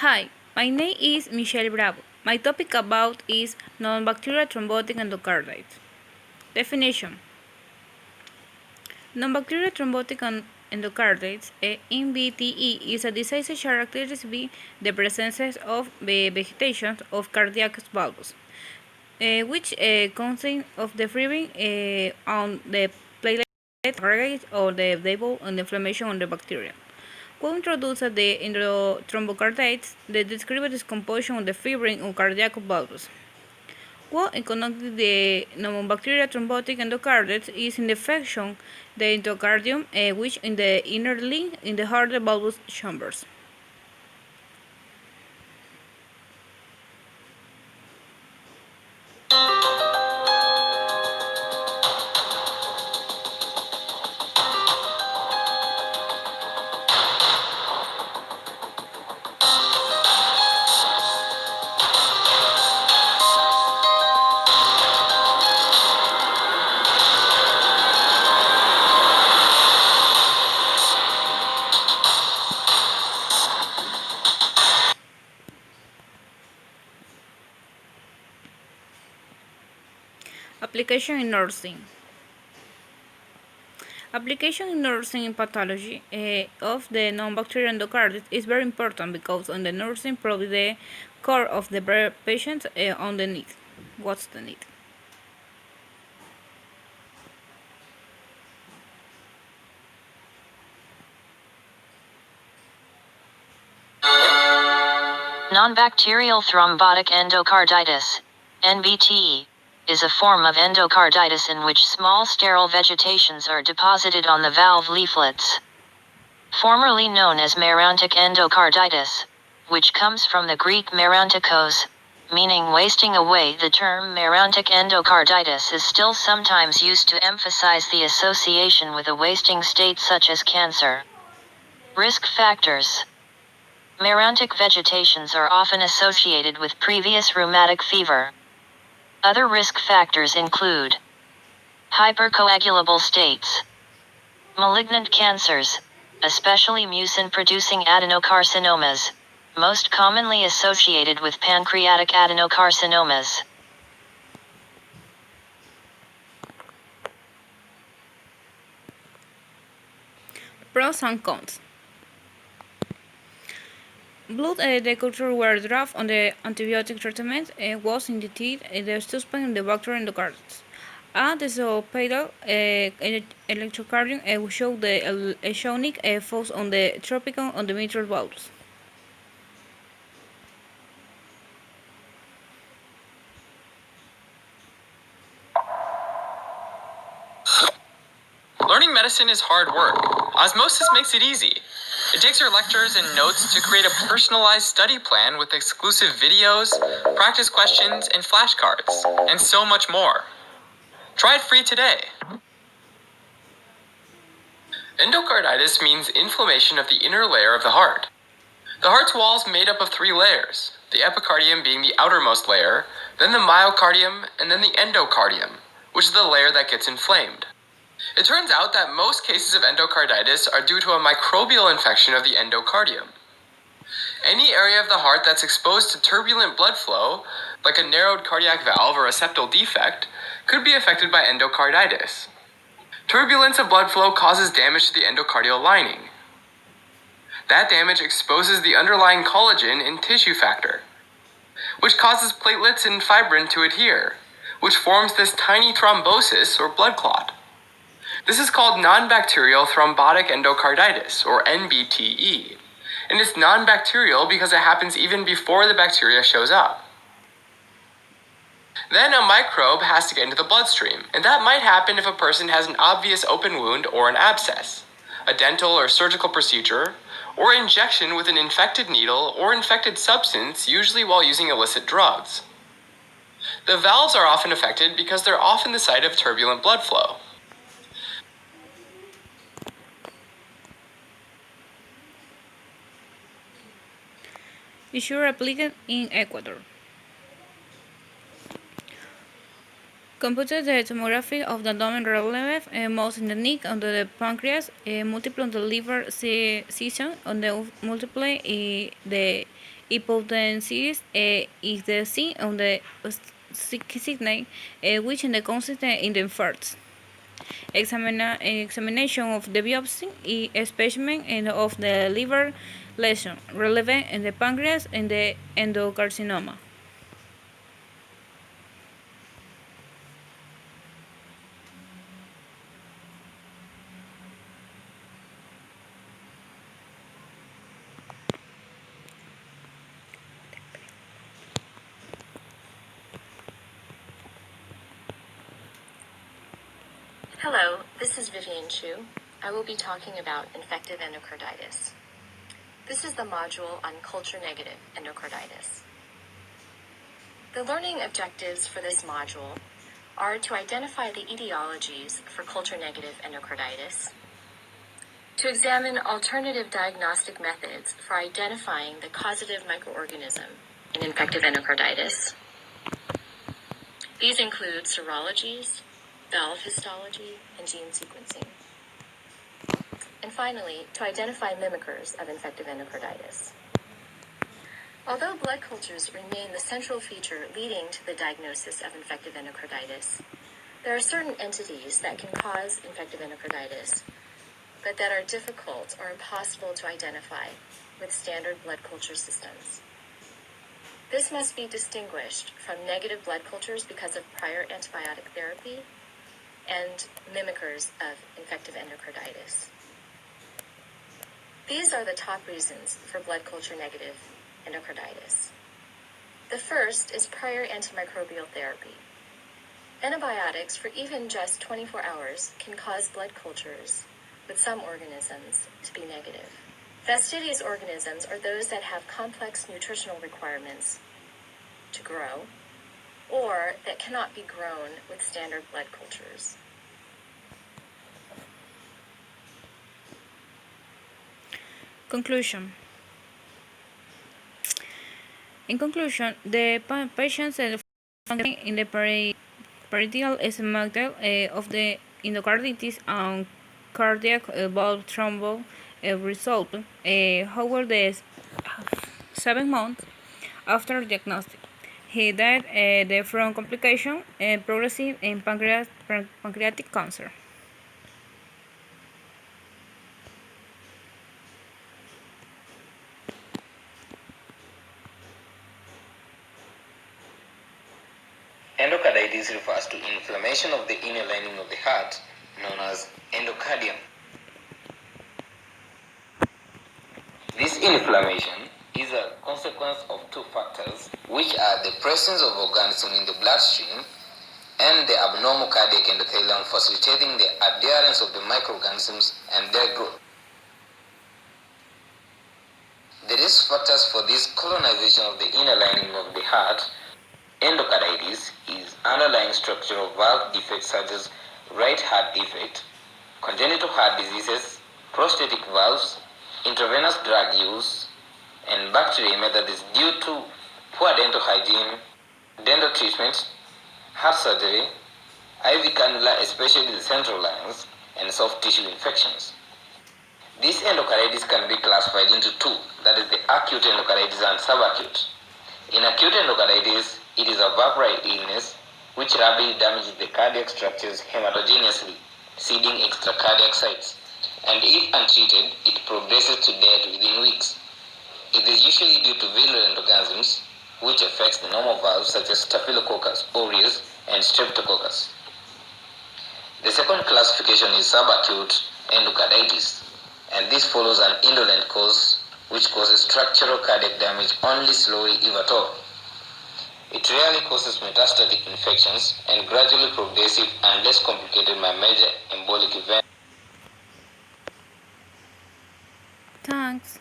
Hi, my name is Michelle Bravo. My topic about is non-bacterial thrombotic endocarditis. Definition: non-bacterial thrombotic endocarditis (NBTE) is a disease characterized by the presence of vegetation of cardiac valves, which consist of the firing on the platelet aggregate or the level and inflammation on the bacteria. Who introduced the endothrombocarditis, the described discomposition of the fibrin on cardiac valves. What economically the non-bacterial thrombotic endocarditis is in the infection the endocardium, which in the inner link in the heart valve chambers. Application in nursing. Application in nursing in pathology of the non-bacterial endocarditis is very important because on the nursing probably the core of the patient on the need. What's the need? Non-bacterial thrombotic endocarditis, NBT, is a form of endocarditis in which small sterile vegetations are deposited on the valve leaflets. Formerly known as merantic endocarditis, which comes from the Greek merantikos, meaning wasting away. The term merantic endocarditis is still sometimes used to emphasize the association with a wasting state such as cancer. Risk factors. Merantic vegetations are often associated with previous rheumatic fever. Other risk factors include hypercoagulable states, malignant cancers, especially mucin-producing adenocarcinomas, most commonly associated with pancreatic adenocarcinomas. Pros and cons. Blood the culture were draft on the antibiotic treatment was indeed the suspect in the bacterial endocarditis. And the sopadal electrocardiogram showed the echonic force on the tropical on the mitral valves. Learning medicine is hard work. Osmosis makes it easy. It takes your lectures and notes to create a personalized study plan with exclusive videos, practice questions, and flashcards, and so much more. Try it free today. Endocarditis means inflammation of the inner layer of the heart. The heart's wall is made up of 3 layers, the epicardium being the outermost layer, then the myocardium, and then the endocardium, which is the layer that gets inflamed. It turns out that most cases of endocarditis are due to a microbial infection of the endocardium. Any area of the heart that's exposed to turbulent blood flow, like a narrowed cardiac valve or a septal defect, could be affected by endocarditis. Turbulence of blood flow causes damage to the endocardial lining. That damage exposes the underlying collagen and tissue factor, which causes platelets and fibrin to adhere, which forms this tiny thrombosis or blood clot. This is called non-bacterial thrombotic endocarditis, or NBTE, and it's non-bacterial because it happens even before the bacteria shows up. Then a microbe has to get into the bloodstream, and that might happen if a person has an obvious open wound or an abscess, a dental or surgical procedure, or injection with an infected needle or infected substance, usually while using illicit drugs. The valves are often affected because they're often the site of turbulent blood flow. Issue applicant in Ecuador. Computed the tomography of the abdomen relief, most in the neck, under the pancreas, multiple on the liver section, on the multiple the Hypotensis is the sign of the sickness which is consistent in the first examination of the biopsy is specimen of the liver lesion relevant in the pancreas and the endocarcinoma. Hello, this is Vivian Chu. I will be talking about infective endocarditis. This is the module on culture-negative endocarditis. The learning objectives for this module are to identify the etiologies for culture-negative endocarditis, to examine alternative diagnostic methods for identifying the causative microorganism in infective endocarditis. These include serologies, valve histology, and gene sequencing. And finally, to identify mimickers of infective endocarditis. Although blood cultures remain the central feature leading to the diagnosis of infective endocarditis, there are certain entities that can cause infective endocarditis, but that are difficult or impossible to identify with standard blood culture systems. This must be distinguished from negative blood cultures because of prior antibiotic therapy and mimickers of infective endocarditis. These are the top reasons for blood culture negative endocarditis. The first is prior antimicrobial therapy. Antibiotics for even just 24 hours can cause blood cultures with some organisms to be negative. Fastidious organisms are those that have complex nutritional requirements to grow, or that cannot be grown with standard blood cultures. Conclusion. In conclusion, the patients in the parietal smactel of the endocarditis and cardiac valve thrombo result over the 7 months after diagnosis. He died from complication progressive in pancreatic cancer. Endocarditis refers to inflammation of the inner lining of the heart, known as endocardium. This inflammation is a consequence of two factors, which are the presence of organisms in the bloodstream and the abnormal cardiac endothelium facilitating the adherence of the microorganisms and their growth. The risk factors for this colonization of the inner lining of the heart, endocarditis, is underlying structural valve defects such as right heart defect, congenital heart diseases, prosthetic valves, intravenous drug use, and bacteremia that is due to poor dental hygiene, dental treatment, heart surgery, IV cannula, especially the central lines, and soft tissue infections. This endocarditis can be classified into two, that is the acute endocarditis and subacute. In acute endocarditis, it is a valvular illness which rapidly damages the cardiac structures hematogenously, seeding extracardiac sites, and if untreated, it progresses to death within weeks. It is usually due to virulent organisms, which affects the normal valves such as Staphylococcus aureus and Streptococcus. The second classification is subacute endocarditis, and this follows an indolent cause which causes structural cardiac damage only slowly if at all. It rarely causes metastatic infections and gradually progressive and less complicated by major embolic events. Thanks.